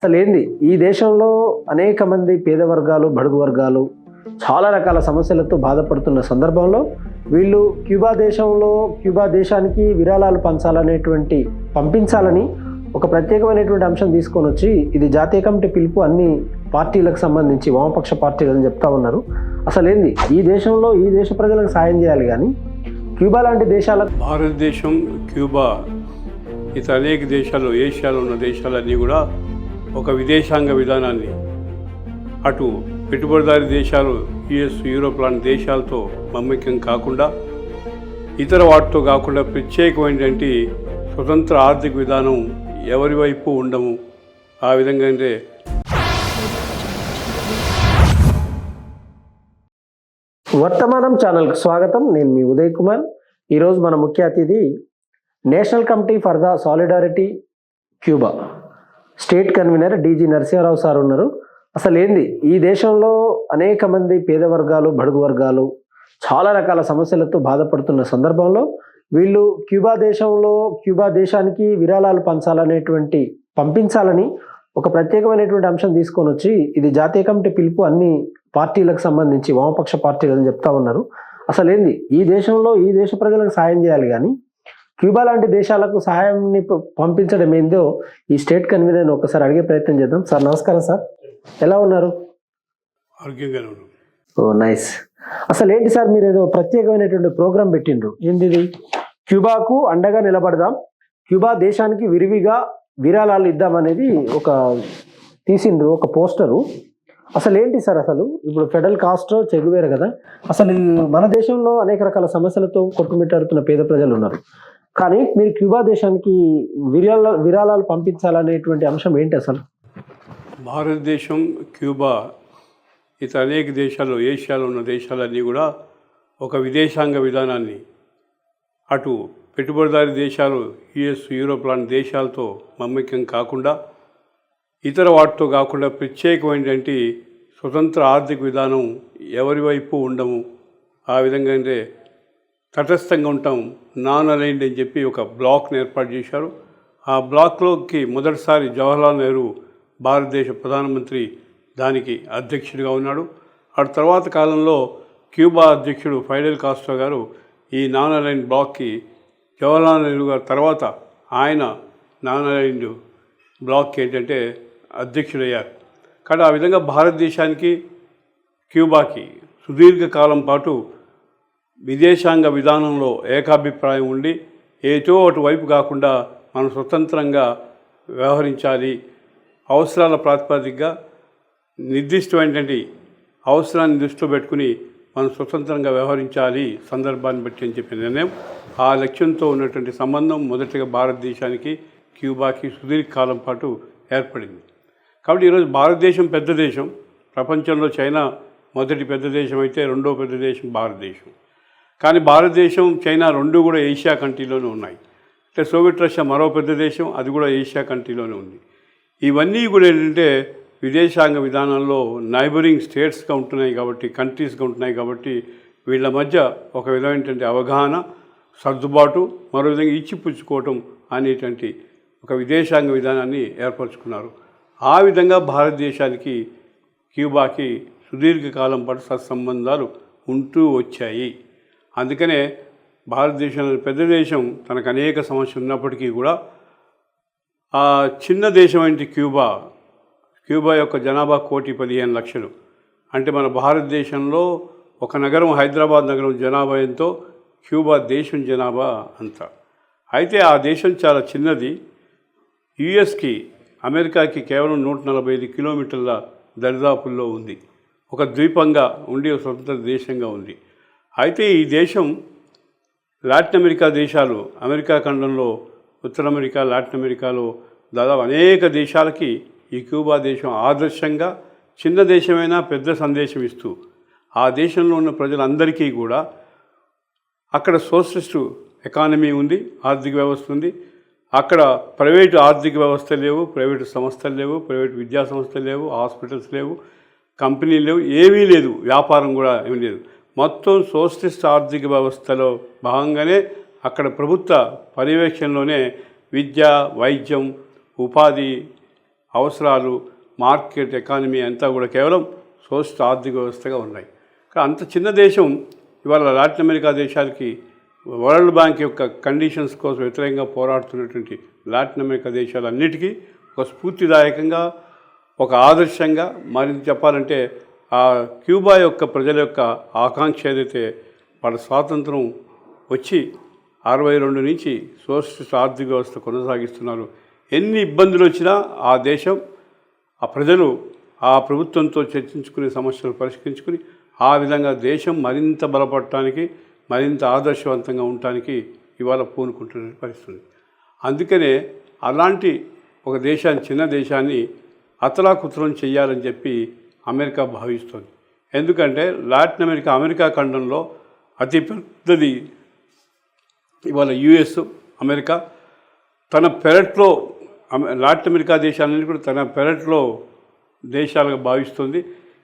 అసలేంది ఈ దేశంలో అనేక మంది పేద వర్గాలు, బడుగు వర్గాలు చాలా రకాల సమస్యలతో బాధపడుతున్న సందర్భంలో వీళ్ళు క్యూబా దేశానికి విరాళాలు పంపించాలని ఒక ప్రత్యేకమైనటువంటి అంశం తీసుకొని వచ్చి ఇది జాతీయ కమిటీ పిలుపు అన్ని పార్టీలకు సంబంధించి వామపక్ష పార్టీలని చెప్తా ఉన్నారు. అసలేంది ఈ దేశ ప్రజలకు సాయం చేయాలి కానీ క్యూబా లాంటి దేశాలకు భారతదేశం, క్యూబా ఇతర అనేక దేశాలు, ఏషియాలో ఉన్న దేశాలన్నీ కూడా ఒక విదేశాంగ విధానాన్ని అటు పెట్టుబడిదారీ దేశాలు యుఎస్, యూరోప్ లాంటి దేశాలతో మమ్మకం కాకుండా ఇతర వాటితో కాకుండా ప్రత్యేకమైనటువంటి స్వతంత్ర ఆర్థిక విధానం ఎవరి వైపు ఉండము. ఆ విధంగా అంటే వర్తమానం ఛానల్కి స్వాగతం. నేను మీ ఉదయ్ కుమార్. ఈరోజు మన ముఖ్య అతిథి national committee for the solidarity Cuba state convener DG Narasimha Rao sir ఉన్నారు. అసలేంది ఈ దేశంలో అనేక మంది పేద వర్గాలు, బడుగు వర్గాలు చాలా రకాల సమస్యలతో బాధపడుతున్న సందర్భంలో వీళ్ళు క్యూబా దేశానికి విరాళాలు పంపించాలని ఒక ప్రత్యేకమైనటువంటి అంశం తీసుకొని వచ్చి ఇది జాతీయ కమిటీ పిలుపు అన్ని పార్టీలకు సంబంధించి వామపక్ష పార్టీలని చెప్తా ఉన్నారు. అసలేంది ఈ దేశ ప్రజలకు సాయం చేయాలి కానీ క్యూబా లాంటి దేశాలకు సహాయాన్ని పంపించడం ఏందో ఈ స్టేట్ కన్వీనర్ ఒకసారి అడిగే ప్రయత్నం చేద్దాం. సార్ నమస్కారం సార్, ఎలా ఉన్నారు? ఓ నైస్. అసలు ఏంటి సార్, మీరు ఏదో ప్రత్యేకమైనటువంటి ప్రోగ్రాం పెట్టిండ్రు, ఏంటిది? క్యూబాకు అండగా నిలబడదాం, క్యూబా దేశానికి విరివిగా విరాళాలు ఇద్దామనేది తీసిండ్రు ఒక పోస్టరు. అసలు ఏంటి సార్, అసలు ఇప్పుడు ఫెడరల్ కాస్ట్రో చెగువేరు కదా, అసలు మన దేశంలో అనేక రకాల సమస్యలతో కొట్టుమిట్టాడుతున్న పేద ప్రజలు ఉన్నారు, కానీ మీరు క్యూబా దేశానికి విరాళాలు పంపించాలనేటువంటి అంశం ఏంటి అసలు? భారతదేశం, క్యూబా ఇతర అనేక దేశాలు, ఏషియాలో ఉన్న దేశాలన్నీ కూడా ఒక విదేశాంగ విధానాన్ని అటు పెట్టుబడిదారీ దేశాలు యుఎస్, యూరోప్ లాంటి దేశాలతో మమ్మకం కాకుండా ఇతర వాటితో కాకుండా ప్రత్యేకమైనటువంటి స్వతంత్ర ఆర్థిక విధానం ఎవరి వైపు ఉండము. ఆ విధంగా అంటే తటస్థంగా ఉంటాం, నాన్ అలైన్డ్ అని చెప్పి ఒక బ్లాక్ని ఏర్పాటు చేశారు. ఆ బ్లాక్లోకి మొదటిసారి జవహర్లాల్ నెహ్రూ భారతదేశ ప్రధానమంత్రి దానికి అధ్యక్షుడిగా ఉన్నాడు. ఆ తర్వాత కాలంలో క్యూబా అధ్యక్షుడు ఫైడెల్ కాస్ట్రో గారు ఈ నాన్ అలైన్డ్ బ్లాక్కి జవహర్లాల్ నెహ్రూ గారు తర్వాత ఆయన నాన్ అలైన్డ్ బ్లాక్కి ఏంటంటే అధ్యక్షుడయ్యారు. కానీ ఆ విధంగా భారతదేశానికి, క్యూబాకి సుదీర్ఘకాలం పాటు విదేశాంగ విధానంలో ఏకాభిప్రాయం ఉండి ఏటో అటువైపు కాకుండా మనం స్వతంత్రంగా వ్యవహరించాలి, అవసరాల ప్రాతిపదికగా నిర్దిష్టమైనటువంటి అవసరాన్ని దృష్టిలో పెట్టుకుని మనం స్వతంత్రంగా వ్యవహరించాలి సందర్భాన్ని బట్టి అని చెప్పిన నిర్ణయం, ఆ లక్ష్యంతో ఉన్నటువంటి సంబంధం మొదటిగా భారతదేశానికి, క్యూబాకి సుదీర్ఘకాలం పాటు ఏర్పడింది. కాబట్టి ఈరోజు భారతదేశం పెద్ద దేశం, ప్రపంచంలో చైనా మొదటి పెద్ద దేశం అయితే రెండో పెద్ద దేశం భారతదేశం. కానీ భారతదేశం, చైనా రెండు కూడా ఏషియా కంట్రీలోనే ఉన్నాయి. అంటే సోవియట్ రష్యా మరో పెద్ద దేశం, అది కూడా ఏషియా కంట్రీలోనే ఉంది. ఇవన్నీ కూడా ఏంటంటే విదేశాంగ విధానంలో నైబరింగ్ స్టేట్స్గా ఉంటున్నాయి కాబట్టి, కంట్రీస్గా ఉంటున్నాయి కాబట్టి వీళ్ళ మధ్య ఒక విధమైనటువంటి అవగాహన, సర్దుబాటు, మరో విధంగా ఇచ్చిపుచ్చుకోవటం అనేటువంటి ఒక విదేశాంగ విధానాన్ని ఏర్పరచుకున్నారు. ఆ విధంగా భారతదేశానికి, క్యూబాకి సుదీర్ఘకాలం పాటు సత్సంబంధాలు ఉంటూ వచ్చాయి. అందుకనే భారతదేశంలో పెద్ద దేశం తనకు అనేక సమస్యలు ఉన్నప్పటికీ కూడా ఆ చిన్న దేశం ఏంటి క్యూబా యొక్క జనాభా 1,15,00,000. అంటే మన భారతదేశంలో ఒక నగరం, హైదరాబాద్ నగరం జనాభా ఎంతో, క్యూబా దేశం జనాభా అంత. అయితే ఆ దేశం చాలా చిన్నది. యుఎస్కి, అమెరికాకి కేవలం 145 కిలోమీటర్ల దరిదాపుల్లో ఉంది. ఒక ద్వీపంగా ఉండి ఒక స్వతంత్ర దేశంగా ఉంది. అయితే ఈ దేశం లాటిన్ అమెరికా దేశాలు, అమెరికా ఖండంలో ఉత్తర అమెరికా, లాటిన్ అమెరికాలో దాదాపు అనేక దేశాలకి ఈ క్యూబా దేశం ఆదర్శంగా, చిన్న దేశమైనా పెద్ద సందేశం ఇస్తూ ఆ దేశంలో ఉన్న ప్రజలందరికీ కూడా అక్కడ సోషలిస్టు ఎకానమీ ఉంది, ఆర్థిక వ్యవస్థ ఉంది. అక్కడ ప్రైవేటు ఆర్థిక వ్యవస్థ లేవు, ప్రైవేటు సంస్థలు లేవు, ప్రైవేటు విద్యా సంస్థలు లేవు, హాస్పిటల్స్ లేవు, కంపెనీలు లేవు, ఏమీ లేదు, వ్యాపారం కూడా ఏమీ లేదు. మొత్తం సోషలిస్ట్ ఆర్థిక వ్యవస్థలో భాగంగానే అక్కడ ప్రభుత్వ పర్యవేక్షణలోనే విద్య, వైద్యం, ఉపాధి, అవసరాలు, మార్కెట్ ఎకానమీ అంతా కూడా కేవలం సోషల్ ఆర్థిక వ్యవస్థగా ఉన్నాయి. అంత చిన్న దేశం ఇవాళ లాటిన్ అమెరికా దేశాలకి వరల్డ్ బ్యాంక్ యొక్క కండిషన్స్ కోసం వ్యతిరేకంగా పోరాడుతున్నటువంటి లాటిన్ అమెరికా దేశాలన్నిటికీ ఒక స్ఫూర్తిదాయకంగా, ఒక ఆదర్శంగా, మరింత చెప్పాలంటే ఆ క్యూబా యొక్క ప్రజల యొక్క ఆకాంక్ష ఏదైతే వాళ్ళ స్వాతంత్రం వచ్చి 62 నుంచి సోషలిస్ట్ ఆర్థిక వ్యవస్థ కొనసాగిస్తున్నారు. ఎన్ని ఇబ్బందులు వచ్చినా ఆ దేశం, ఆ ప్రజలు ఆ ప్రభుత్వంతో చర్చించుకునే సమస్యలు పరిష్కరించుకుని ఆ విధంగా దేశం మరింత బలపడటానికి, మరింత ఆదర్శవంతంగా ఉండటానికి ఇవాళ పూనుకుంటున్న పరిస్థితి. అందుకనే అలాంటి ఒక దేశాన్ని, చిన్న దేశాన్ని అతలాకుతలం చేయాలని చెప్పి అమెరికా భావిస్తుంది. ఎందుకంటే లాటిన్ అమెరికా, అమెరికా ఖండంలో అతి పెద్దది ఇవాళ యుఎస్, అమెరికా తన పెరట్లో లాటిన్ అమెరికా దేశాలన్నీ కూడా తన పెరట్లో దేశాలుగా భావిస్తుంది.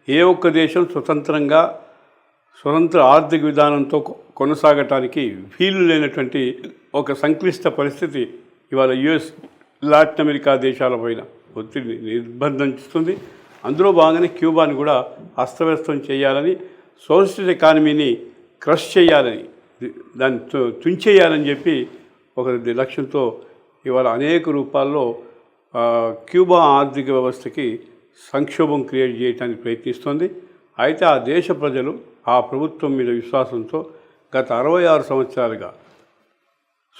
ఏ ఒక్క దేశం స్వతంత్ర ఆర్థిక విధానంతో కొనసాగటానికి వీలు లేనటువంటి ఒక సంక్లిష్ట పరిస్థితి ఇవాళ యుఎస్ లాటిన్ అమెరికా దేశాల పైన ఒత్తిడిని నిర్బంధిస్తుంది. అందులో భాగంగానే క్యూబాని కూడా అస్తవ్యస్తం చేయాలని, సోషలిస్ట్ ఎకానమీని క్రష్ చేయాలని, దాన్ని తుంచేయాలని చెప్పి ఒక లక్ష్యంతో ఇవాళ అనేక రూపాల్లో క్యూబా ఆర్థిక వ్యవస్థకి సంక్షోభం క్రియేట్ చేయడానికి ప్రయత్నిస్తుంది. అయితే ఆ దేశ ప్రజలు ఆ ప్రభుత్వం మీద విశ్వాసంతో గత 66 సంవత్సరాలుగా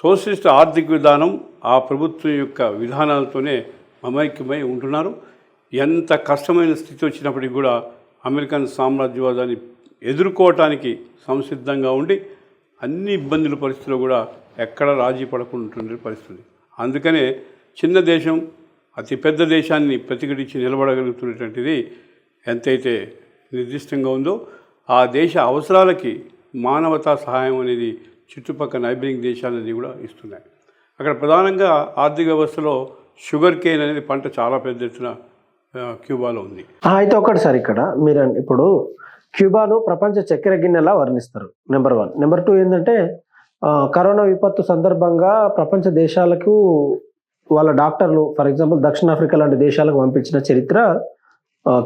సోషలిస్ట్ ఆర్థిక విధానం, ఆ ప్రభుత్వం యొక్క విధానాలతోనే మమైక్యమై ఉంటున్నారు. ఎంత కష్టమైన స్థితి వచ్చినప్పటికీ కూడా అమెరికన్ సామ్రాజ్యవాదాన్ని ఎదుర్కోవటానికి సంసిద్ధంగా ఉండి అన్ని ఇబ్బందుల పరిస్థితుల్లో కూడా ఎక్కడ రాజీ పడకుండా పరిస్థితి. అందుకనే చిన్న దేశం అతి పెద్ద దేశాన్ని ప్రతిఘటించి నిలబడగలుగుతున్నటువంటిది ఎంతైతే నిర్దిష్టంగా ఉందో ఆ దేశ అవసరాలకి మానవతా సహాయం అనేది చుట్టుపక్కల నైబరింగ్ దేశాలన్నీ కూడా ఇస్తున్నాయి. అక్కడ ప్రధానంగా ఆర్థిక వ్యవస్థలో షుగర్ కేన్ అనేది పంట చాలా పెద్ద ఎత్తున క్యూబాలో ఉంది. అయితే ఒకటి సార్, ఇక్కడ మీరు ఇప్పుడు క్యూబాను ప్రపంచ చక్కెర గిన్నెలా వర్ణిస్తారు, నెంబర్ 1. నెంబర్ 2 ఏంటంటే కరోనా విపత్తు సందర్భంగా ప్రపంచ దేశాలకు వాళ్ళ డాక్టర్లు, ఫర్ ఎగ్జాంపుల్ దక్షిణాఫ్రికా లాంటి దేశాలకు పంపించిన చరిత్ర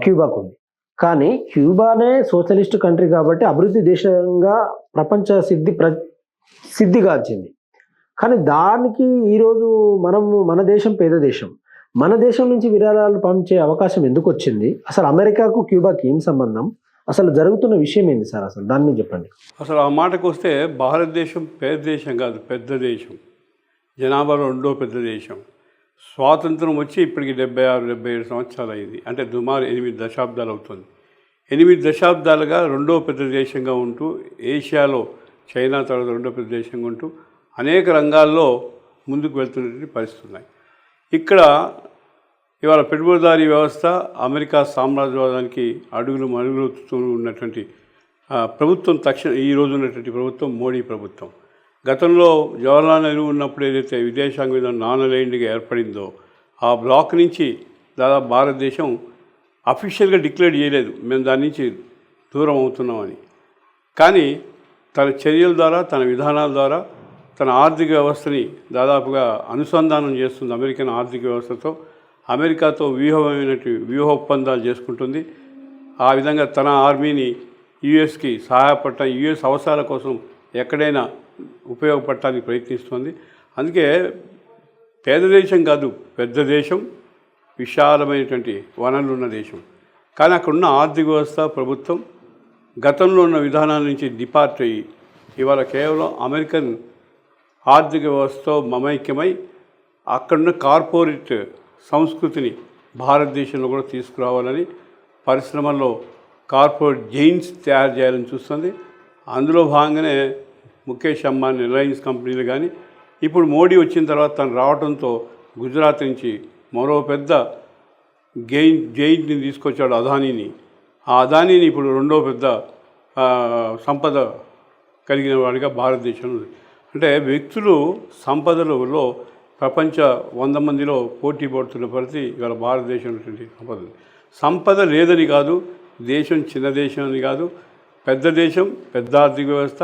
క్యూబాకు ఉంది. కానీ క్యూబానే సోషలిస్ట్ కంట్రీ కాబట్టి అభివృద్ధి దేశంగా ప్రపంచ సిద్ధిగాంచింది. కానీ దానికి ఈరోజు మన దేశం పేద దేశం, మన దేశం నుంచి విరాళాలు పంపించే అవకాశం ఎందుకు వచ్చింది? అసలు అమెరికాకు క్యూబాకి ఏం సంబంధం? అసలు జరుగుతున్న విషయం ఏంది సార్? అసలు దాన్ని చెప్పండి. అసలు ఆ మాటకు వస్తే భారతదేశం పేద దేశం కాదు, పెద్ద దేశం, జనాభాలో 2వ పెద్ద దేశం. స్వాతంత్రం వచ్చి ఇప్పటికి 76-77 సంవత్సరాలు అయింది. అంటే సుమారు 8 దశాబ్దాలు అవుతుంది. 8 దశాబ్దాలుగా 2వ పెద్ద దేశంగా ఉంటూ, ఏషియాలో చైనా తర్వాత 2వ పెద్ద దేశంగా ఉంటూ అనేక రంగాల్లో ముందుకు వెళ్తున్నటువంటి పరిస్థితులు ఉన్నాయి. ఇక్కడ ఇవాళ పెట్టుబడిదారీ వ్యవస్థ అమెరికా సామ్రాజ్యవాదానికి అడుగులు ఉన్నటువంటి ప్రభుత్వం ఈ రోజు ఉన్నటువంటి ప్రభుత్వం మోడీ ప్రభుత్వం. గతంలో జవహర్లాల్ నెహ్రూ ఉన్నప్పుడు ఏదైతే విదేశాంగ విధానం నాన్ అలైన్డ్గా ఏర్పడిందో ఆ బ్లాక్ నుంచి దాదాపు భారతదేశం అఫీషియల్గా డిక్లేర్ చేయలేదు మేము దాని నుంచి దూరం అవుతున్నామని. కానీ తన చర్యల ద్వారా, తన విధానాల ద్వారా తన ఆర్థిక వ్యవస్థని దాదాపుగా అనుసంధానం చేస్తుంది అమెరికన్ ఆర్థిక వ్యవస్థతో. అమెరికాతో వ్యూహ ఒప్పందాలు చేసుకుంటుంది. ఆ విధంగా తన ఆర్మీని యుఎస్కి సహాయపడటం, యుఎస్ అవసరాల కోసం ఎక్కడైనా ఉపయోగపడటానికి ప్రయత్నిస్తుంది. అందుకే పేద దేశం కాదు, పెద్ద దేశం, విశాలమైనటువంటి వనరులు ఉన్న దేశం. కానీ అక్కడున్న ఆర్థిక వ్యవస్థ, ప్రభుత్వం గతంలో ఉన్న విధానాల నుంచి డిపార్ట్ అయ్యి ఇవాళ కేవలం అమెరికన్ ఆర్థిక వ్యవస్థతో మమైక్యమై అక్కడున్న కార్పొరేట్ సంస్కృతిని భారతదేశంలో కూడా తీసుకురావాలని, పరిశ్రమల్లో కార్పొరేట్ జైంట్స్ తయారు చేయాలని చూస్తుంది. అందులో భాగంగానే ముఖేష్ అంబానీ రిలయన్స్ కంపెనీలు కానీ, ఇప్పుడు మోడీ వచ్చిన తర్వాత తను రావడంతో గుజరాత్ నుంచి మరో పెద్ద జైంట్ని తీసుకొచ్చాడు, అదానీని. ఆ అదానీని ఇప్పుడు 2వ పెద్ద సంపద కలిగిన వాడిగా భారతదేశంలో ఉంది. అంటే వ్యక్తులు సంపదలలో ప్రపంచ 100 మందిలో పోటీ పడుతున్న పరిస్థితి ఇవాళ భారతదేశంలో సంపద లేదని కాదు, దేశం చిన్న దేశం అని కాదు, పెద్ద దేశం, పెద్ద ఆర్థిక వ్యవస్థ.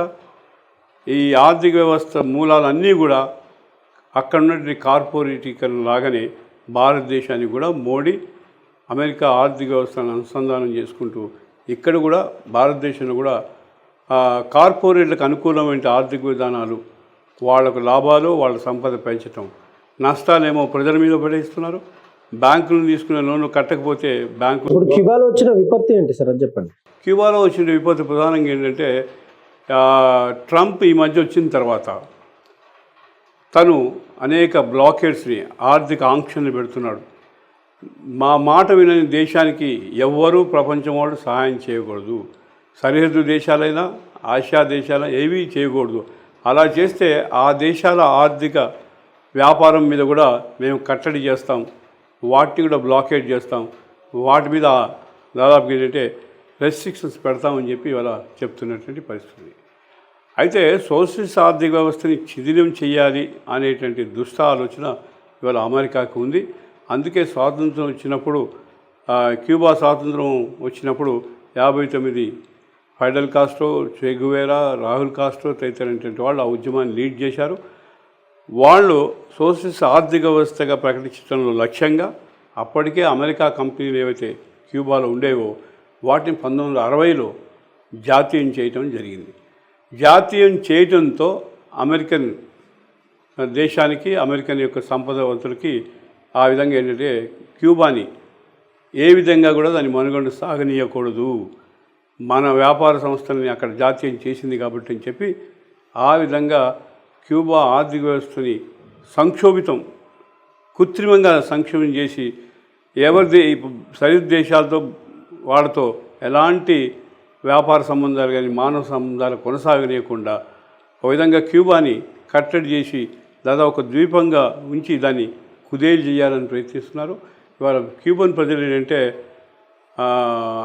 ఈ ఆర్థిక వ్యవస్థ మూలాలన్నీ కూడా అక్కడ ఉన్నటువంటి కార్పొరేటీకరణ లాగానే భారతదేశానికి కూడా మోడీ అమెరికా ఆర్థిక వ్యవస్థను అనుసంధానం చేసుకుంటూ ఇక్కడ కూడా భారతదేశంలో కూడా కార్పొరేట్లకు అనుకూలమైన ఆర్థిక విధానాలు, వాళ్లకు లాభాలు, వాళ్ళ సంపద పెంచటం, నష్టాలేమో ప్రజల మీద పడేస్తున్నారు. బ్యాంకులను తీసుకునే లోన్లు కట్టకపోతే బ్యాంకులు. ఇప్పుడు క్యూబాలో వచ్చిన విపత్తు ఏంటి సార్, అది చెప్పండి. క్యూబాలో వచ్చిన విపత్తు ప్రధానంగా ఏంటంటే ట్రంప్ ఈ మధ్య వచ్చిన తర్వాత తను అనేక బ్లాకేడ్స్ని, ఆర్థిక ఆంక్షల్ని పెడుతున్నాడు. మా మాట వినని దేశానికి ఎవ్వరూ ప్రపంచం వాళ్ళు సహాయం చేయకూడదు. సరిహద్దు దేశాలైనా ఆసియా దేశాలైనా ఏవీ చేయకూడదు. అలా చేస్తే ఆ దేశాల ఆర్థిక వ్యాపారం మీద కూడా మేము కట్టడి చేస్తాం, వాటిని కూడా బ్లాకేడ్ చేస్తాం, వాటి మీద దాదాపు ఏంటంటే రెస్ట్రిక్షన్స్ పెడతామని చెప్పి ఇవాళ చెప్తున్నటువంటి పరిస్థితి. అయితే సోషలిస్ట్ ఆర్థిక వ్యవస్థని శిథిలం చేయాలి అనేటువంటి దుష్ట ఆలోచన ఇవాళ అమెరికాకు ఉంది. అందుకే స్వాతంత్రం వచ్చినప్పుడు, క్యూబా స్వాతంత్రం వచ్చినప్పుడు 59 ఫైడల్ కాస్ట్రో, చే గువేరా, రాహుల్ కాస్ట్రో తదితరైనటువంటి వాళ్ళు ఆ ఉద్యమాన్ని లీడ్ చేశారు. వాళ్ళు సోషలిస్ట్ ఆర్థిక వ్యవస్థగా ప్రకటించడంలో లక్ష్యంగా అప్పటికే అమెరికా కంపెనీలు ఏవైతే క్యూబాలో ఉండేవో వాటిని 1960లో జాతీయం చేయటం జరిగింది. జాతీయం చేయటంతో అమెరికన్ దేశానికి, అమెరికన్ యొక్క సంపదవంతులకి ఆ విధంగా ఏంటంటే క్యూబాని ఏ విధంగా కూడా దాని మనుగడ సాగనీయకూడదు, మన వ్యాపార సంస్థలని అక్కడ జాతీయం చేసింది కాబట్టి అని చెప్పి ఆ విధంగా క్యూబా ఆర్థిక వ్యవస్థని సంక్షోభితం, కృత్రిమంగా సంక్షోభం చేసి ఎవరిది సరిహద్దు దేశాలతో వాళ్ళతో ఎలాంటి వ్యాపార సంబంధాలు కానీ మానవ సంబంధాలు కొనసాగనీయకుండా ఒక విధంగా క్యూబాని కట్టడి చేసి దాదాపు ఒక ద్వీపంగా ఉంచి దాన్ని కుదేలు చేయాలని ప్రయత్నిస్తున్నారు. ఇవాళ క్యూబన్ ప్రజలు ఏంటంటే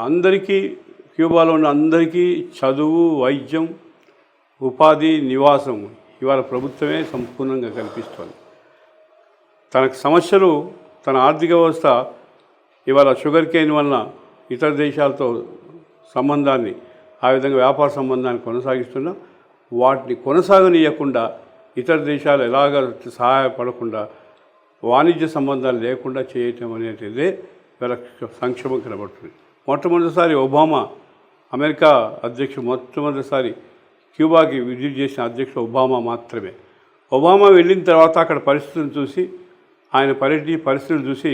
అందరికీ, క్యూబాలో ఉన్న అందరికీ చదువు, వైద్యం, ఉపాధి, నివాసం ఇవాళ ప్రభుత్వమే సంపూర్ణంగా కల్పిస్తోంది. తనకు సమస్యలు, తన ఆర్థిక వ్యవస్థ ఇవాళ షుగర్ కేన్ వలన ఇతర దేశాలతో సంబంధాన్ని, ఆ విధంగా వ్యాపార సంబంధాన్ని కొనసాగిస్తున్నా వాటిని కొనసాగనీయకుండా ఇతర దేశాలు ఎలాగ సహాయపడకుండా వాణిజ్య సంబంధాలు లేకుండా చేయటం అనేటిదే వీళ్ళ సంక్షోభం కనబడుతుంది. మొట్టమొదటిసారి ఒబామా, అమెరికా అధ్యక్షుడు మొట్టమొదటిసారి క్యూబాకి విజిట్ చేసిన అధ్యక్షుడు ఒబామా మాత్రమే. ఒబామా వెళ్ళిన తర్వాత అక్కడ పరిస్థితులను చూసి, ఆయన పరిస్థితులు చూసి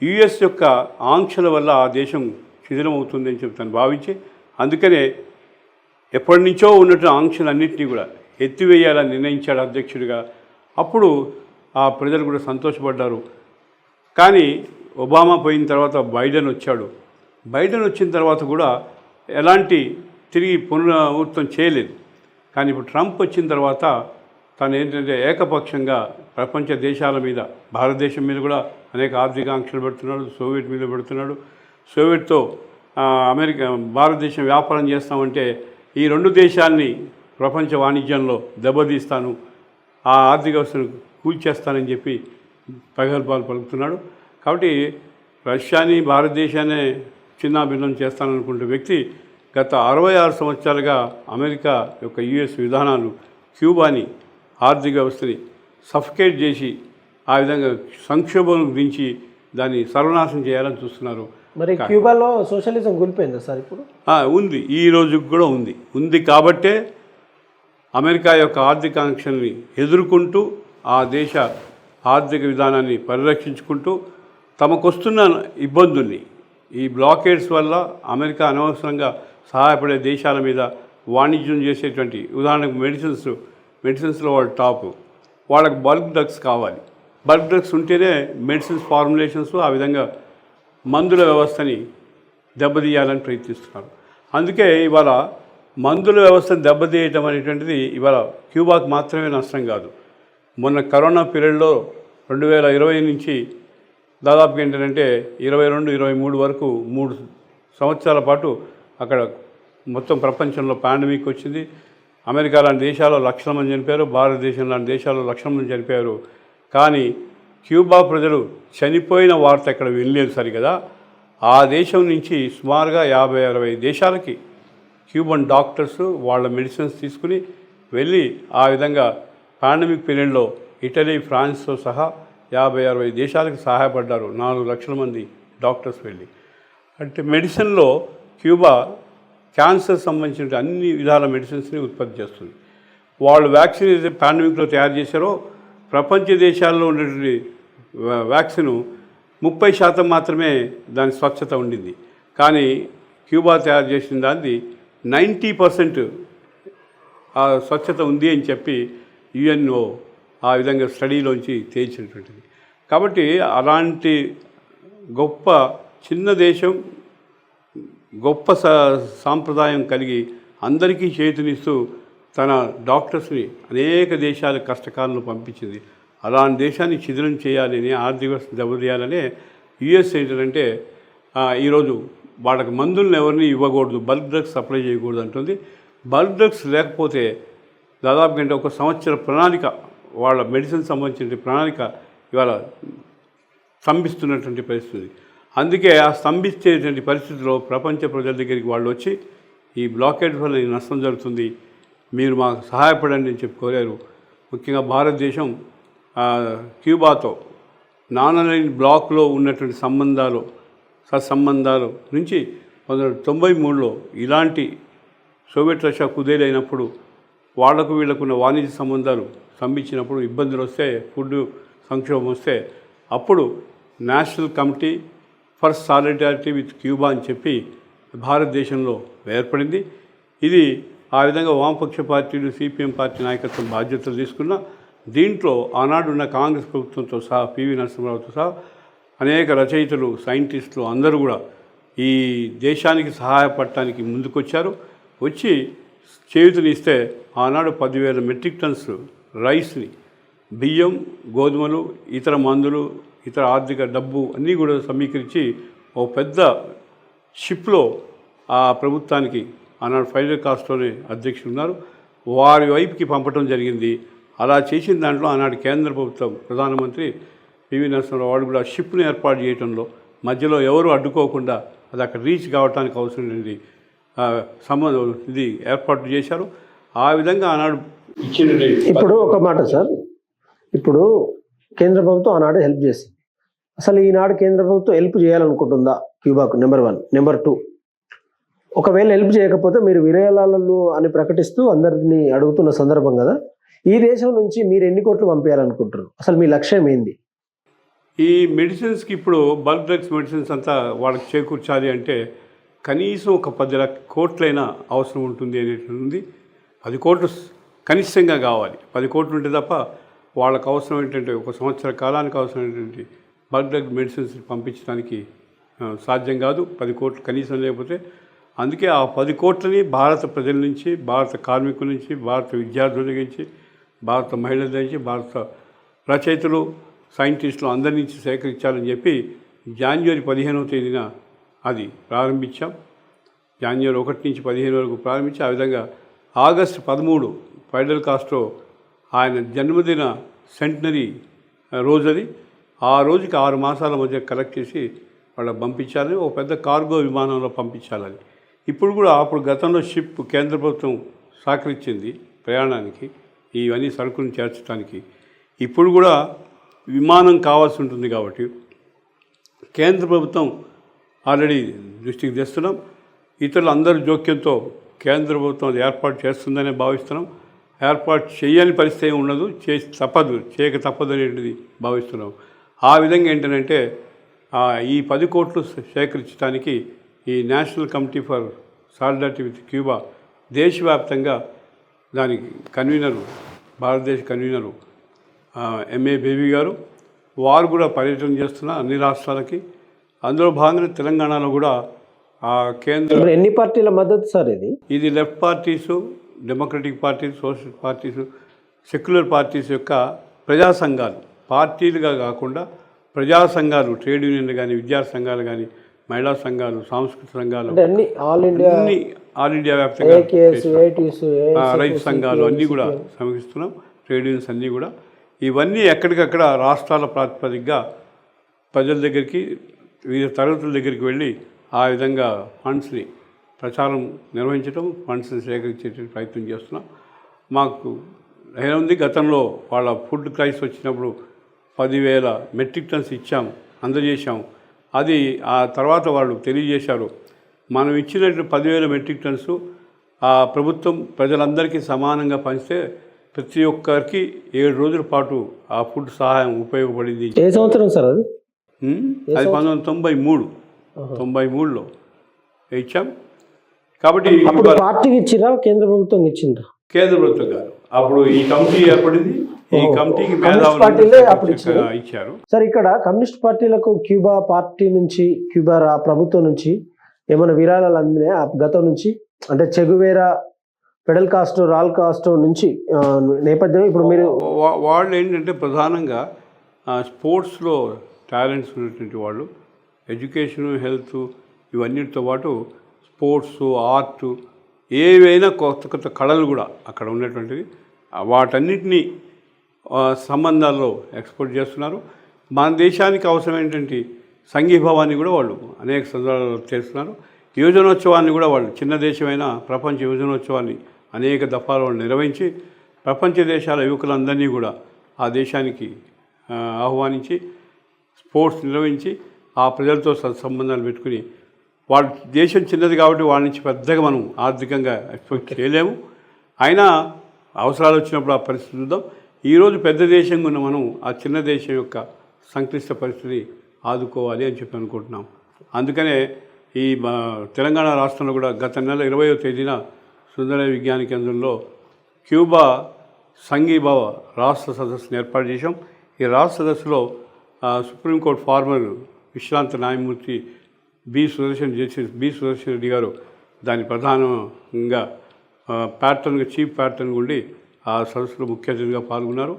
యుఎస్ యొక్క ఆంక్షల వల్ల ఆ దేశం శిథిలం అవుతుందని చెప్పి తను భావించి, అందుకనే ఎప్పటి నుంచో ఉన్నటువంటి ఆంక్షలన్నింటినీ కూడా ఎత్తివేయాలని నిర్ణయించాడు అధ్యక్షుడిగా. అప్పుడు ఆ ప్రజలు కూడా సంతోషపడ్డారు. కానీ ఒబామా పోయిన తర్వాత బైడెన్ వచ్చాడు. బైడెన్ వచ్చిన తర్వాత కూడా ఎలాంటి తిరిగి పునరావృతం చేయలేదు. కానీ ఇప్పుడు ట్రంప్ వచ్చిన తర్వాత తను ఏంటంటే ఏకపక్షంగా ప్రపంచ దేశాల మీద, భారతదేశం మీద కూడా అనేక ఆర్థిక ఆంక్షలు పెడుతున్నాడు, సోవియట్ మీద పెడుతున్నాడు. సోవియట్తో భారతదేశం వ్యాపారం చేస్తామంటే ఈ రెండు దేశాలని ప్రపంచ వాణిజ్యంలో దెబ్బతీస్తాను, ఆ ఆర్థిక వ్యవస్థను కూల్చేస్తానని చెప్పి ప్రగల్భాలు పలుకుతున్నాడు. కాబట్టి రష్యాని, భారతదేశాన్ని చిన్నాభిన్నం చేస్తాననుకుంటే వ్యక్తి గత 66 సంవత్సరాలుగా అమెరికా యొక్క యుఎస్ విధానాలు క్యూబాని ఆర్థిక వ్యవస్థని సఫికేట్ చేసి ఆ విధంగా సంక్షోభం గురించి దాన్ని సర్వనాశనం చేయాలని చూస్తున్నారు. మరి క్యూబాలో సోషలిజం కూలిపోయిందా సార్ ఇప్పుడు? ఉంది, ఈ రోజుకి కూడా ఉంది కాబట్టే అమెరికా యొక్క ఆర్థిక ఆంక్షల్ని ఎదుర్కొంటూ ఆ దేశ ఆర్థిక విధానాన్ని పరిరక్షించుకుంటూ తమకొస్తున్న ఇబ్బందుల్ని, ఈ బ్లాకేడ్స్ వల్ల అమెరికా అనవసరంగా సహాయపడే దేశాల మీద వాణిజ్యం చేసేటువంటి, ఉదాహరణకు మెడిసిన్స్లో వాళ్ళు టాప్, వాళ్ళకి బల్క్ డ్రగ్స్ కావాలి. బల్క్ డ్రగ్స్ ఉంటేనే మెడిసిన్స్ ఫార్ములేషన్స్, ఆ విధంగా మందుల వ్యవస్థని దెబ్బతీయాలని ప్రయత్నిస్తున్నారు. అందుకే ఇవాళ మందుల వ్యవస్థను దెబ్బతీయటం అనేటువంటిది ఇవాళ క్యూబాకు మాత్రమే నష్టం కాదు. మొన్న కరోనా పీరియడ్లో 2020 నుంచి దాదాపు ఏంటంటే 22-23 వరకు 3 సంవత్సరాల పాటు అక్కడ మొత్తం ప్రపంచంలో పాండమిక్ వచ్చింది. అమెరికా లాంటి దేశాల్లో లక్షల మంది చనిపోయారు, భారతదేశం లాంటి దేశాల్లో లక్షల మంది చనిపోయారు. కానీ క్యూబా ప్రజలు చనిపోయిన వార్త ఎక్కడ వినలేదు సరిగదా. ఆ దేశం నుంచి సుమారుగా 50-60 దేశాలకి క్యూబన్ డాక్టర్స్ వాళ్ళ మెడిసిన్స్ తీసుకుని వెళ్ళి ఆ విధంగా పాండమిక్ పీరియడ్లో ఇటలీ, ఫ్రాన్స్తో సహా 50-60 దేశాలకు సహాయపడ్డారు. 4 లక్షల మంది డాక్టర్స్ వెళ్ళి. అంటే మెడిసిన్లో క్యూబా క్యాన్సర్ సంబంధించిన అన్ని విధాల మెడిసిన్స్ని ఉత్పత్తి చేస్తుంది. వాళ్ళు వ్యాక్సిన్ ఏదైతే పాండమిక్లో తయారు చేశారో ప్రపంచ దేశాల్లో ఉన్నటువంటి వ్యాక్సిన్ 30% మాత్రమే దాని స్వచ్ఛత ఉండింది. కానీ క్యూబా తయారు చేసిన దాన్ని 90% ఆ స్వచ్ఛత ఉంది అని చెప్పి యుఎన్ఓ ఆ విధంగా స్టడీలోంచి తేల్చినటువంటిది. కాబట్టి అలాంటి గొప్ప చిన్న దేశం గొప్ప సాంప్రదాయం కలిగి అందరికీ చేతునిస్తూ తన డాక్టర్స్ని అనేక దేశాల కష్టకాలంలో పంపించింది. అలాంటి దేశాన్ని శిథిలం చేయాలని, ఆర్థిక వ్యవస్థ దెబ్బతీయాలనే యుఎస్ ఏంటంటే ఈరోజు వాళ్ళకి మందులను ఎవరిని ఇవ్వకూడదు, బల్క్ డ్రగ్స్ సప్లై చేయకూడదు అంటుంది. బల్క్ డ్రగ్స్ లేకపోతే దాదాపు ఒక సంవత్సర ప్రణాళిక, వాళ్ళ మెడిసిన్ సంబంధించిన ప్రణాళిక ఇవాళ స్తంభిస్తున్నటువంటి పరిస్థితి. అందుకే ఆ స్తంభించేటువంటి పరిస్థితిలో ప్రపంచ ప్రజల దగ్గరికి వాళ్ళు వచ్చి ఈ బ్లాకేడ్ వల్ల ఈ నష్టం జరుగుతుంది, మీరు మాకు సహాయపడండి అని చెప్పి కోరారు. ముఖ్యంగా భారతదేశం క్యూబాతో నాన్ అలైన్డ్ బ్లాక్లో ఉన్నటువంటి సత్సంబంధాలు నుంచి 1993లో ఇలాంటి సోవియట్ రష్యా కుదేలైనప్పుడు వాళ్లకు వీళ్లకున్న వాణిజ్య సంబంధాలు స్తంభించినప్పుడు, ఇబ్బందులు వస్తే, ఫుడ్ సంక్షోభం వస్తే అప్పుడు national committee for solidarity with Cuba అని చెప్పి భారతదేశంలో ఏర్పడింది. ఇది ఆ విధంగా వామపక్ష పార్టీలు, సిపిఎం పార్టీ నాయకత్వం బాధ్యతలు తీసుకున్న దీంట్లో ఆనాడున్న కాంగ్రెస్ ప్రభుత్వంతో సహా పివి నరసింహారావుతో సహా అనేక రచయితలు, సైంటిస్టులు అందరూ కూడా ఈ దేశానికి సహాయపడటానికి ముందుకొచ్చారు. వచ్చి చేయూతనిస్తే ఆనాడు 10,000 మెట్రిక్ టన్స్ రైస్ని, బియ్యం, గోధుమలు, ఇతర మందులు, ఇతర ఆర్థిక డబ్బు అన్నీ కూడా సమీకరించి ఓ పెద్ద షిప్లో ఆ ప్రభుత్వానికి ఆనాడు ఫైడల్ కాస్ట్రోనే అధ్యక్షులు ఉన్నారు, వారి వైపుకి పంపడం జరిగింది. అలా చేసిన దాంట్లో ఆనాడు కేంద్ర ప్రభుత్వం ప్రధానమంత్రి పివి నరసింహారావు వాడు కూడా షిప్ను ఏర్పాటు చేయడంలో మధ్యలో ఎవరు అడ్డుకోకుండా అది అక్కడ రీచ్ కావడానికి అవసరమైనది సంబంధం ఇది ఏర్పాటు చేశారు. ఆ విధంగా ఆనాడు ఇప్పుడు ఒక మాట సార్, ఇప్పుడు కేంద్ర ప్రభుత్వం ఆనాడు హెల్ప్ చేసింది. అసలు ఈనాడు కేంద్ర ప్రభుత్వం హెల్ప్ చేయాలనుకుంటుందా క్యూబాకు? నెంబర్ 1. నెంబర్ 2, ఒకవేళ హెల్ప్ చేయకపోతే మీరు విరాళాలు అని ప్రకటిస్తూ అందరిని అడుగుతున్న సందర్భం కదా, ఈ దేశం నుంచి మీరు ఎన్ని కోట్లు పంపించాలనుకుంటారు? అసలు మీ లక్ష్యం ఏంది? ఈ మెడిసిన్స్కి ఇప్పుడు బల్క్ డ్రగ్స్ మెడిసిన్స్ అంతా వాళ్ళకి చేకూర్చాలి అంటే కనీసం ఒక 10 కోట్లైనా అవసరం ఉంటుంది అనేటువంటి 10 కోట్లు కనిష్టంగా కావాలి. 10 కోట్లు ఉంటే తప్ప వాళ్ళకు అవసరం ఏంటంటే ఒక సంవత్సర కాలానికి అవసరమైనటువంటి బల్క్ డ్రగ్ మెడిసిన్స్ పంపించడానికి సాధ్యం కాదు. 10 కోట్లు కనీసం లేకపోతే. అందుకే ఆ 10 కోట్లని భారత ప్రజల నుంచి, భారత కార్మికుల నుంచి, భారత విద్యార్థుల నుంచి, భారత మహిళల నుంచి, భారత రచయితలు, సైంటిస్టులు అందరి నుంచి సేకరించాలని చెప్పి జనవరి 15వ తేదీన అది ప్రారంభించాం. జనవరి 1 నుంచి 15 వరకు ప్రారంభించి ఆ విధంగా ఆగస్టు 13 ఫైడల్ కాస్ట్రో ఆయన జన్మదిన సెంటనరీ రోజు అది. ఆ రోజుకి 6 మాసాల మధ్య కలెక్ట్ చేసి వాళ్ళకి పంపించాలని, ఒక పెద్ద కార్గో విమానంలో పంపించాలని. ఇప్పుడు కూడా అప్పుడు గతంలో షిప్ కేంద్ర ప్రభుత్వం సహకరించింది ప్రయాణానికి, ఇవన్నీ సరుకులను చేర్చడానికి. ఇప్పుడు కూడా విమానం కావాల్సి ఉంటుంది కాబట్టి కేంద్ర ప్రభుత్వం ఆల్రెడీ దృష్టికి తెస్తున్నాం. ఇతరులు అందరి జోక్యంతో కేంద్ర ప్రభుత్వం అది ఏర్పాటు చేస్తుందనే భావిస్తున్నాం. ఏర్పాటు చేయని పరిస్థితి ఉండదు, చేయక తప్పదు అనేటిది భావిస్తున్నాం. ఆ విధంగా ఏంటంటే ఈ 10 కోట్లు సేకరించడానికి ఈ national committee for solidarity with Cuba దేశవ్యాప్తంగా దానికి కన్వీనరు, భారతదేశ కన్వీనరు ఎంఏ బేబీ గారు, వారు కూడా పర్యటన చేస్తున్న అన్ని రాష్ట్రాలకి. అందులో భాగంగా తెలంగాణలో కూడా ఆ కేంద్ర ఎన్ని పార్టీల మద్దతు సార్ ఇది left parties, democratic parties, social parties, secular parties యొక్క ప్రజా సంఘాలు, పార్టీలుగా కాకుండా ప్రజా సంఘాలు, ట్రేడ్ యూనియన్లు కానీ, విద్యా సంఘాలు కానీ, మహిళా సంఘాలు, సాంస్కృతిక సంఘాలు, అన్ని ఆల్ ఇండియా వ్యాప్తంగా రైతు సంఘాలు అన్నీ కూడా సమీక్షిస్తున్నాం. ట్రేడ్ యూనియన్స్ అన్నీ కూడా ఇవన్నీ ఎక్కడికక్కడ రాష్ట్రాల ప్రాతిపదికగా ప్రజల దగ్గరికి, వివిధ తరగతుల దగ్గరికి వెళ్ళి ఆ విధంగా ఫండ్స్ని ప్రచారం నిర్వహించడం, ఫండ్స్ని సేకరించే ప్రయత్నం చేస్తున్నాం. మాకు ఉంది గతంలో వాళ్ళ ఫుడ్ క్రైసిస్ వచ్చినప్పుడు 10,000 మెట్రిక్ టన్స్ ఇచ్చాము, అందజేశాము. అది ఆ తర్వాత వాళ్ళు తెలియజేశారు, మనం ఇచ్చినట్టు 10,000 మెట్రిక్ టన్స్ ఆ ప్రభుత్వం ప్రజలందరికీ సమానంగా పంచితే ప్రతి ఒక్కరికి 7 రోజుల పాటు ఆ ఫుడ్ సహాయం ఉపయోగపడింది. ఏ సంవత్సరం సార్ అది? అది 1993లో ఇచ్చాం. కాబట్టి పార్టీకి ఇచ్చిరా, కేంద్ర ప్రభుత్వం ఇచ్చిందా? కేంద్ర ప్రభుత్వం కాదు, అప్పుడు ఈ కమిటీ ఏర్పడింది. ఈ కమిటీకి మేధావులు ఇచ్చారు. సార్, ఇక్కడ కమ్యూనిస్ట్ పార్టీలకు క్యూబా పార్టీ నుంచి, క్యూబా ప్రభుత్వం నుంచి ఏమైనా విరాళాలు అందినాయా గతం నుంచి? అంటే చెగువేరా, ఫిడెల్ కాస్ట్రో, రాల్ కాస్ట్రో నుంచి నేపథ్యం ఇప్పుడు మీరు వాళ్ళు ఏంటంటే ప్రధానంగా స్పోర్ట్స్లో టాలెంట్స్ ఉన్నటువంటి వాళ్ళు, ఎడ్యుకేషను, హెల్త్ ఇవన్నిటితో పాటు స్పోర్ట్స్, ఆర్ట్ ఏవైనా కొత్త కొత్త కళలు కూడా అక్కడ ఉన్నటువంటివి, వాటన్నిటినీ సంబంధాల్లో ఎక్స్పోర్ట్ చేస్తున్నారు. మన దేశానికి అవసరం ఏంటంటే సంఘీభావాన్ని కూడా వాళ్ళు అనేక సందర్భాల్లో చేస్తున్నారు. యువజనోత్సవాన్ని కూడా వాళ్ళు, చిన్న దేశమైన ప్రపంచ యువజనోత్సవాన్ని అనేక దఫాలు వాళ్ళు నిర్వహించి ప్రపంచ దేశాల యువకులందరినీ కూడా ఆ దేశానికి ఆహ్వానించి స్పోర్ట్స్ నిర్వహించి ఆ ప్రజలతో సంబంధాలు పెట్టుకుని, వాళ్ళ దేశం చిన్నది కాబట్టి వాళ్ళ నుంచి పెద్దగా మనం ఆర్థికంగా ఎక్స్పెక్ట్ చేయలేము. అయినా అవసరాలు వచ్చినప్పుడు ఆ పరిస్థితి చూద్దాం. ఈరోజు పెద్ద దేశంగా ఉన్న మనం ఆ చిన్న దేశం యొక్క సంక్లిష్ట పరిస్థితిని ఆదుకోవాలి అని చెప్పి అనుకుంటున్నాం. అందుకనే ఈ తెలంగాణ రాష్ట్రంలో కూడా గత నెల 20వ తేదీన సుందర విజ్ఞాన కేంద్రంలో క్యూబా సంఘీభావ రాష్ట్ర సదస్సును ఏర్పాటు చేశాం. ఈ రాష్ట్ర సదస్సులో సుప్రీంకోర్టు ఫార్మర్ విశ్రాంత న్యాయమూర్తి జస్టిస్ బి సుదర్శన్ రెడ్డి గారు దాని ప్రధానంగా చీఫ్ ప్యాటర్న్గా ఉండి ఆ సదస్సులో ముఖ్య అతిథిగా పాల్గొన్నారు.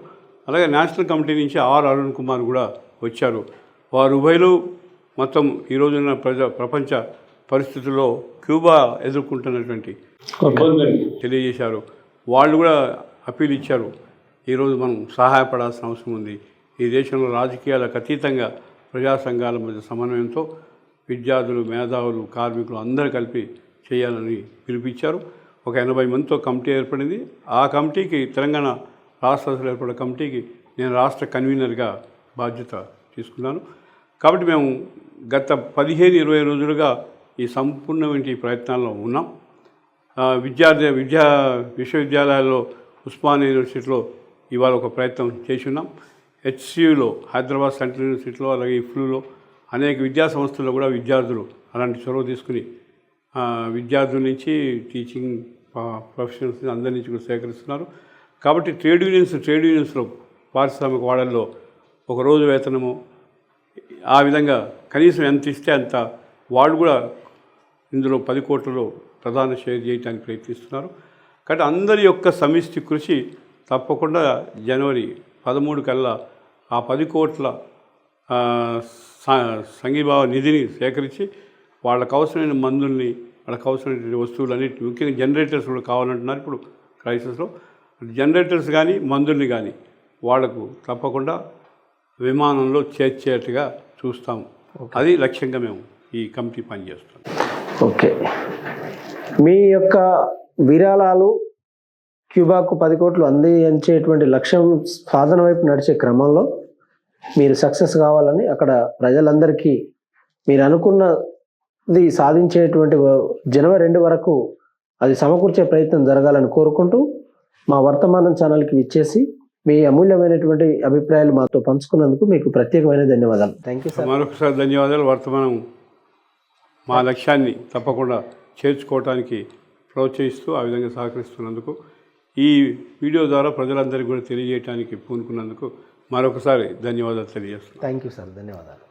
అలాగే నేషనల్ కమిటీ నుంచి ఆర్ అరుణ్ కుమార్ కూడా వచ్చారు. వారు ఉభయలు మొత్తం ఈరోజున్న ప్రపంచ పరిస్థితుల్లో క్యూబా ఎదుర్కొంటున్నటువంటి ఇబ్బందులను తెలియజేశారు. వాళ్ళు కూడా అప్పీల్ ఇచ్చారు, ఈరోజు మనం సహాయపడాల్సిన అవసరం ఉంది. ఈ దేశంలో రాజకీయాలకు అతీతంగా ప్రజా సంఘాల మధ్య సమన్వయంతో విద్యార్థులు, మేధావులు, కార్మికులు అందరూ కలిపి చేయాలని పిలిపించారు. ఒక 80 మందితో కమిటీ ఏర్పడింది. ఆ కమిటీకి, తెలంగాణ రాష్ట్ర ఏర్పడిన కమిటీకి నేను రాష్ట్ర కన్వీనర్గా బాధ్యత తీసుకున్నాను. కాబట్టి మేము గత 15-20 రోజులుగా ఈ సంపూర్ణమైన ప్రయత్నాల్లో ఉన్నాం. విశ్వవిద్యాలయాల్లో ఉస్మానియా యూనివర్సిటీలో ఇవాళ ఒక ప్రయత్నం చేసి ఉన్నాం. హెచ్సియులో, హైదరాబాద్ సెంట్రల్ యూనివర్సిటీలో, అలాగే ఇఫ్లూలో అనేక విద్యా సంస్థల్లో కూడా విద్యార్థులు అలాంటి చొరవ తీసుకుని విద్యార్థుల నుంచి టీచింగ్ ప్రొఫెషనల్స్ అందరి నుంచి కూడా సేకరిస్తున్నారు. కాబట్టి ట్రేడ్ యూనియన్స్లో పారిశ్రామిక వాడల్లో ఒకరోజు వేతనము ఆ విధంగా కనీసం ఎంత ఇస్తే అంత వాళ్ళు కూడా ఇందులో 10 కోట్లలో ప్రధాన షేర్ చేయడానికి ప్రయత్నిస్తున్నారు. కాబట్టి అందరి యొక్క సమిష్టి కృషి తప్పకుండా జనవరి 13 కల్లా ఆ 10 కోట్ల సంఘీభావ నిధిని సేకరించి వాళ్ళకు అవసరమైన మందుల్ని, వాళ్ళకు అవసరమైన వస్తువులన్నిటి, ముఖ్యంగా జనరేటర్స్ కూడా కావాలంటున్నారు. ఇప్పుడు క్రైసిస్లో జనరేటర్స్ కానీ మందుల్ని కానీ వాళ్లకు తప్పకుండా విమానంలో చేర్చేట్టుగా చూస్తాము. అది లక్ష్యంగా మేము ఈ కమిటీ పనిచేస్తాం. ఓకే, మీ యొక్క విరాళాలు క్యూబాకు 10 కోట్లు అందించేటువంటి లక్ష్యం సాధన వైపు నడిచే క్రమంలో మీరు సక్సెస్ కావాలని, అక్కడ ప్రజలందరికీ మీరు అనుకున్నది సాధించేటువంటి జనవరి 2 వరకు అది సమకూర్చే ప్రయత్నం జరగాలని కోరుకుంటూ మా వర్తమానం ఛానల్కి ఇచ్చేసి మీ అమూల్యమైనటువంటి అభిప్రాయాలు మాతో పంచుకున్నందుకు మీకు ప్రత్యేకమైన ధన్యవాదాలు. Thank you sir. మరొకసారి ధన్యవాదాలు. వర్తమానం మా లక్ష్యాన్ని తప్పకుండా చేర్చుకోవడానికి ప్రోత్సహిస్తూ ఆ విధంగా సహకరిస్తున్నందుకు, ఈ వీడియో ద్వారా ప్రజలందరికీ కూడా తెలియజేయడానికి పూనుకున్నందుకు మరొకసారి ధన్యవాదాలు తెలియజేస్తున్నాను. Thank you sir. ధన్యవాదాలు.